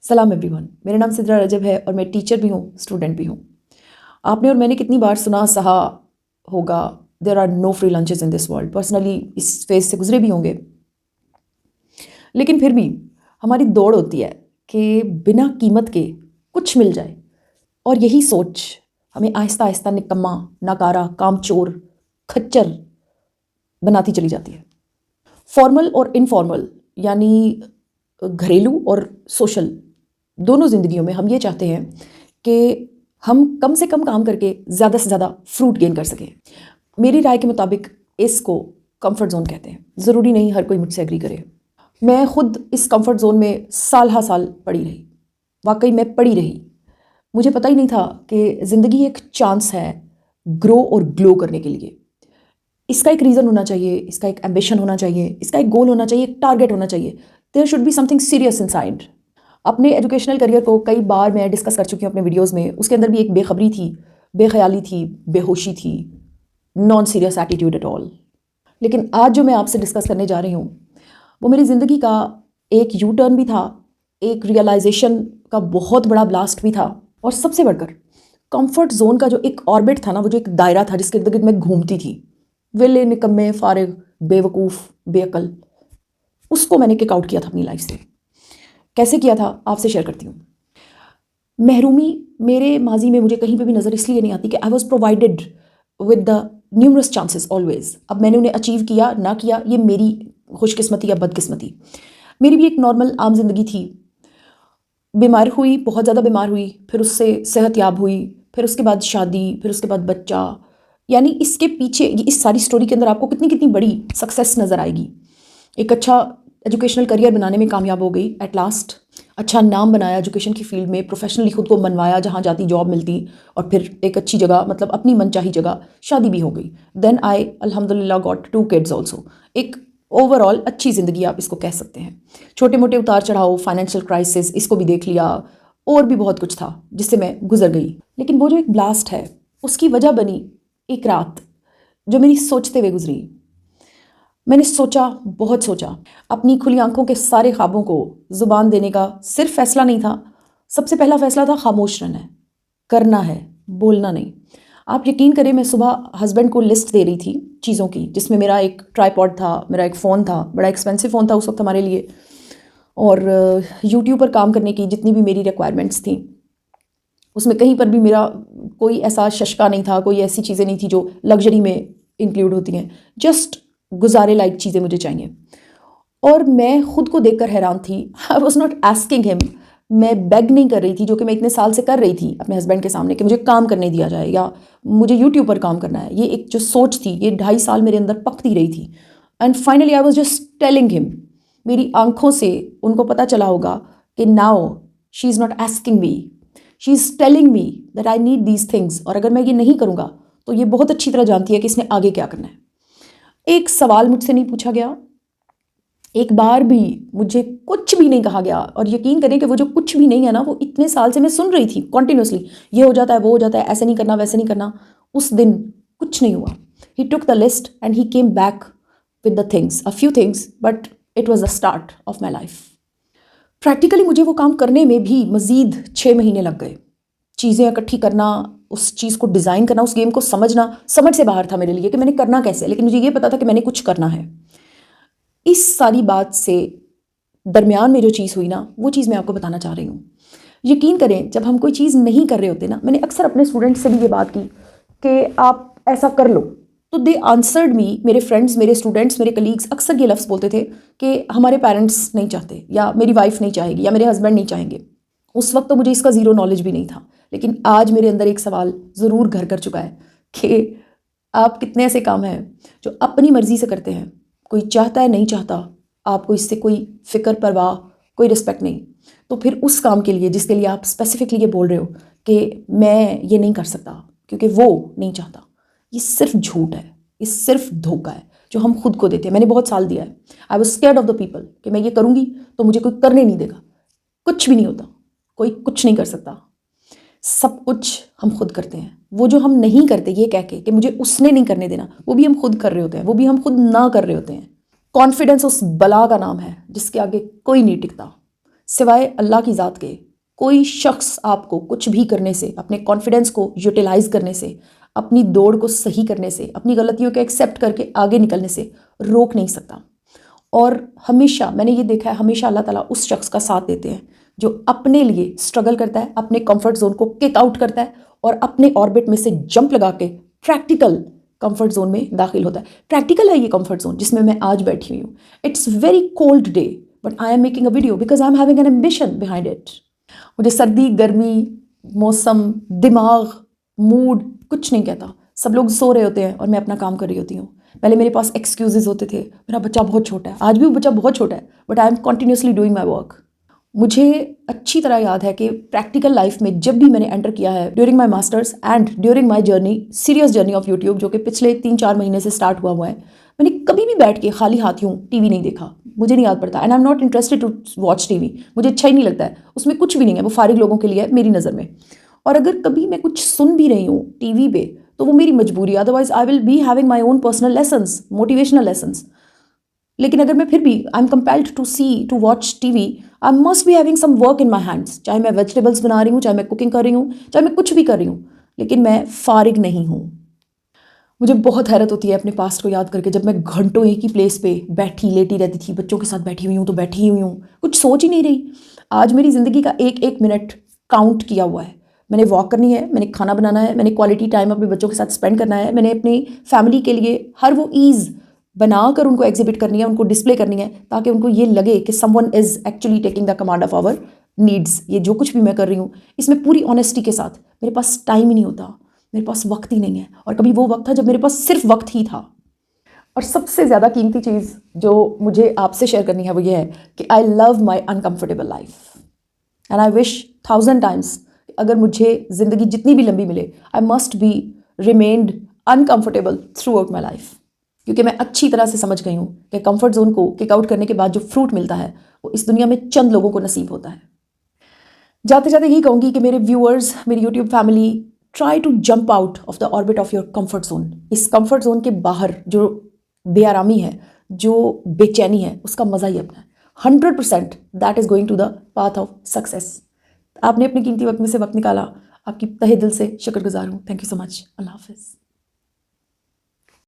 सलाम एवरीवन, मेरा नाम सिद्रा रजब है और मैं टीचर भी हूँ, स्टूडेंट भी हूँ। आपने और मैंने कितनी बार सुना सहा होगा, there are no free lunches in this world. Personally इस फेज से गुजरे भी होंगे, लेकिन फिर भी हमारी दौड़ होती है कि बिना कीमत के कुछ मिल जाए, और यही सोच हमें आहिस्ता आहिस्ता निकम्मा, नाकारा, कामचोर, खच्चर बनाती चली जाती है। फॉर्मल और इनफॉर्मल यानी घरेलू और सोशल दोनों ज़िंदगियों में हम ये चाहते हैं कि हम कम से कम काम करके ज़्यादा से ज़्यादा फ्रूट गेन कर सकें। मेरी राय के मुताबिक इसको कंफर्ट जोन कहते हैं। ज़रूरी नहीं हर कोई मुझसे एग्री करे। मैं खुद इस कंफर्ट जोन में साल हा साल पड़ी रही। वाकई मैं पड़ी रही। मुझे पता ही नहीं था कि ज़िंदगी एक चांस है ग्रो और ग्लो करने के लिए। इसका एक रीज़न होना चाहिए, इसका एक एम्बिशन होना चाहिए, इसका एक गोल होना चाहिए, एक टारगेट होना चाहिए। There should be something serious inside. अपने एजुकेशनल करियर को कई बार मैं डिस्कस कर चुकी हूँ अपने वीडियोस में। उसके अंदर भी एक बेखबरी थी, बेख्याली थी, बेहोशी थी, non serious attitude at all. लेकिन आज जो मैं आपसे डिस्कस करने जा रही हूँ वो मेरी ज़िंदगी का एक यू टर्न भी था, एक रियलाइजेशन का बहुत बड़ा ब्लास्ट भी था, और सबसे बढ़कर कंफर्ट जोन का जो एक ऑर्बिट था ना, वो जो एक दायरा था जिसके इर्द गिर्द मैं घूमती थी, विले, निकम्मे, फारिग, बेवकूफ़, बेअकल, उसको मैंने किक आउट किया था अपनी लाइफ से। कैसे किया था आपसे शेयर करती हूँ। महरूमी मेरे माजी में मुझे कहीं पे भी नज़र इसलिए नहीं आती कि I was provided with the numerous chances always. अब मैंने उन्हें अचीव किया ना किया, ये मेरी खुशकिस्मती या बदकिस्मती। मेरी भी एक नॉर्मल आम जिंदगी थी। बीमार हुई, बहुत ज़्यादा बीमार हुई, फिर उससे सेहत याब हुई, फिर उसके बाद शादी, फिर उसके बाद बच्चा। यानी इसके पीछे इस सारी स्टोरी के अंदर आपको कितनी कितनी बड़ी सक्सेस नज़र आएगी। एक अच्छा एजुकेशनल करियर बनाने में कामयाब हो गई एट लास्ट। अच्छा नाम बनाया एजुकेशन की फील्ड में, प्रोफेशनली खुद को मनवाया, जहाँ जाती जॉब मिलती, और फिर एक अच्छी जगह, मतलब अपनी मनचाही जगह शादी भी हो गई। देन आई अल्हम्दुलिल्लाह गॉट 2 किड्स ऑल्सो। एक ओवरऑल अच्छी ज़िंदगी आप इसको कह सकते हैं। छोटे मोटे उतार चढ़ाव, फाइनेंशियल क्राइसिस, इसको भी देख लिया, और भी बहुत कुछ था जिससे मैं गुजर गई। लेकिन वो जो एक ब्लास्ट है, उसकी वजह बनी एक रात जो मेरी सोचते हुए गुजरी। मैंने सोचा, बहुत सोचा। अपनी खुली आंखों के सारे ख्वाबों को ज़ुबान देने का सिर्फ फैसला नहीं था। सबसे पहला फैसला था खामोश रहना है, करना है, बोलना नहीं। आप यकीन करें, मैं सुबह हस्बैंड को लिस्ट दे रही थी चीज़ों की, जिसमें मेरा एक ट्राईपॉड था, मेरा एक फ़ोन था, बड़ा एक्सपेंसिव फ़ोन था उस वक्त हमारे लिए, और यूट्यूब पर काम करने की जितनी भी मेरी रिक्वायरमेंट्स थी, उसमें कहीं पर भी मेरा कोई ऐसा शशका नहीं था, कोई ऐसी चीज़ें नहीं थी जो लग्जरी में इंक्लूड होती हैं। जस्ट गुजारे लायक चीज़ें मुझे चाहिए। और मैं खुद को देखकर हैरान थी। I was not asking him, मैं बेग नहीं कर रही थी, जो कि मैं इतने साल से कर रही थी अपने हस्बैंड के सामने, कि मुझे काम करने दिया जाए या मुझे यूट्यूब पर काम करना है। ये एक जो सोच थी, ये 2.5 साल मेरे अंदर पकती रही थी। And finally I was just telling him. मेरी आंखों से उनको पता चला होगा कि now she is not asking me, she is telling me that I need these things, और अगर मैं ये नहीं करूँगा तो ये बहुत अच्छी तरह जानती है कि इसने आगे क्या करना है। एक सवाल मुझसे नहीं पूछा गया, एक बार भी मुझे कुछ भी नहीं कहा गया। और यकीन करें कि वो जो कुछ भी नहीं है ना, वो इतने साल से मैं सुन रही थी कॉन्टिन्यूसली, ये हो जाता है, वो हो जाता है, ऐसे नहीं करना, वैसे नहीं करना। उस दिन कुछ नहीं हुआ। He took the list and he came back with the things, a few things, but it was the start of my life. Practically मुझे वो काम करने में भी मज़ीद 6 महीने लग गए। चीज़ें इकट्ठी करना, उस चीज़ को डिज़ाइन करना, उस गेम को समझना समझ से बाहर था मेरे लिए कि मैंने करना कैसे, लेकिन मुझे ये पता था कि मैंने कुछ करना है। इस सारी बात से दरमियान में जो चीज़ हुई ना, वो चीज़ मैं आपको बताना चाह रही हूँ। यकीन करें, जब हम कोई चीज़ नहीं कर रहे होते ना, मैंने अक्सर अपने स्टूडेंट्स से भी ये बात की कि आप ऐसा कर लो, तो दे आंसर्ड मी। मेरे फ्रेंड्स, मेरे स्टूडेंट्स, मेरे कलीग्स अक्सर ये लफ्ज़ बोलते थे कि हमारे पेरेंट्स नहीं चाहते, या मेरी वाइफ नहीं चाहेगी, या मेरे हस्बैंड नहीं चाहेंगे। उस वक्त तो मुझे इसका ज़ीरो नॉलेज भी नहीं था, लेकिन आज मेरे अंदर एक सवाल ज़रूर घर कर चुका है कि आप कितने ऐसे काम हैं जो अपनी मर्ज़ी से करते हैं, कोई चाहता है, नहीं चाहता, आपको इससे कोई फ़िक्र, परवाह, कोई रिस्पेक्ट नहीं। तो फिर उस काम के लिए जिसके लिए आप स्पेसिफिकली ये बोल रहे हो कि मैं ये नहीं कर सकता क्योंकि वो नहीं चाहता, ये सिर्फ झूठ है, ये सिर्फ धोखा है जो हम खुद को देते हैं। मैंने बहुत साल दिया है। I was scared of the people कि मैं ये करूँगी तो मुझे कोई करने नहीं देगा। कुछ भी नहीं होता, कोई कुछ नहीं कर सकता। सब कुछ हम खुद करते हैं। वो जो हम नहीं करते ये कह के कि मुझे उसने नहीं करने देना, वो भी हम खुद कर रहे होते हैं, वो भी हम खुद ना कर रहे होते हैं। कॉन्फिडेंस उस बला का नाम है जिसके आगे कोई नहीं टिकता। सिवाय अल्लाह की ज़ात के कोई शख्स आपको कुछ भी करने से, अपने कॉन्फिडेंस को यूटिलाइज करने से, अपनी दौड़ को सही करने से, अपनी गलतियों को एक्सेप्ट करके आगे निकलने से रोक नहीं सकता। और हमेशा मैंने ये देखा है, हमेशा अल्लाह ताला उस शख्स का साथ देते हैं जो अपने लिए स्ट्रगल करता है, अपने कंफर्ट जोन को किक आउट करता है और अपने ऑर्बिट में से जंप लगा के प्रैक्टिकल कंफर्ट जोन में दाखिल होता है। प्रैक्टिकल है ये कंफर्ट जोन जिसमें मैं आज बैठी हुई हूँ। It's very cold day but I am making a video because I am having an ambition behind it. मुझे सर्दी, गर्मी, मौसम, दिमाग, मूड कुछ नहीं कहता। सब लोग सो रहे होते हैं और मैं अपना काम कर रही होती हूँ। पहले मेरे पास एक्सक्यूजेज होते थे, मेरा बच्चा बहुत छोटा है, आज भी वो बच्चा बहुत छोटा है, but I am continuously doing my work. मुझे अच्छी तरह याद है कि प्रैक्टिकल लाइफ में जब भी मैंने एंटर किया है during my masters and during my journey, serious journey of YouTube, जो कि पिछले 3-4 महीने से स्टार्ट हुआ है, मैंने कभी भी बैठ के खाली हाथ यूँ टीवी नहीं देखा। मुझे नहीं याद पड़ता and I am not interested to watch TV. मुझे अच्छा ही नहीं लगता है, उसमें कुछ भी नहीं है, वो फारिग लोगों के लिए है मेरी नज़र में। और अगर कभी मैं कुछ सुन भी रही हूँ टीवी पे तो वो मेरी मजबूरी, otherwise I will be having my own personal lessons, motivational lessons. लेकिन अगर मैं फिर भी I am compelled to watch TV, I must be having some work in my hands. चाहे मैं वेजिटेबल्स बना रही हूँ, चाहे मैं कुकिंग कर रही हूँ, चाहे मैं कुछ भी कर रही हूँ, लेकिन मैं फारिग नहीं हूँ। मुझे बहुत हैरत होती है अपने पास्ट को याद करके, जब मैं घंटों एक ही प्लेस पे बैठी लेटी रहती थी, बच्चों के साथ बैठी हुई हूँ तो बैठी हुई हूँ, कुछ सोच ही नहीं रही। आज मेरी ज़िंदगी का एक एक मिनट काउंट किया हुआ है। मैंने वॉक करनी है, मैंने खाना बनाना है, मैंने क्वालिटी टाइम अपने बच्चों के साथ स्पेंड करना है, मैंने अपनी फैमिली के लिए हर वो ईज़ बनाकर उनको एग्जिबिट करनी है, उनको डिस्प्ले करनी है, ताकि उनको ये लगे कि someone is actually taking the command of our needs. ये जो कुछ भी मैं कर रही हूँ इसमें पूरी ऑनेस्टी के साथ, मेरे पास टाइम ही नहीं होता, मेरे पास वक्त ही नहीं है। और कभी वो वक्त था जब मेरे पास सिर्फ वक्त ही था। और सबसे ज़्यादा कीमती चीज़ जो मुझे आपसे शेयर करनी है वो ये है कि I love my uncomfortable life and I wish 1000 times अगर मुझे ज़िंदगी जितनी भी लंबी मिले, आई must B remained uncomfortable through out my life. क्योंकि मैं अच्छी तरह से समझ गई हूँ कि कंफर्ट जोन को किक आउट करने के बाद जो फ्रूट मिलता है वो इस दुनिया में चंद लोगों को नसीब होता है। जाते जाते यही कहूँगी कि मेरे व्यूअर्स, मेरी YouTube family, try to jump out of the orbit of your comfort zone. इस कंफर्ट जोन के बाहर जो बेआरामी है, जो बेचैनी है, उसका मज़ा ही अपना है। 100% that is going to the path of success. आपने अपने कीमती वक्त में से वक्त निकाला, आपकी तहे दिल से शुक्रगुजार हूँ। Thank you so much. Allah हाफिज़।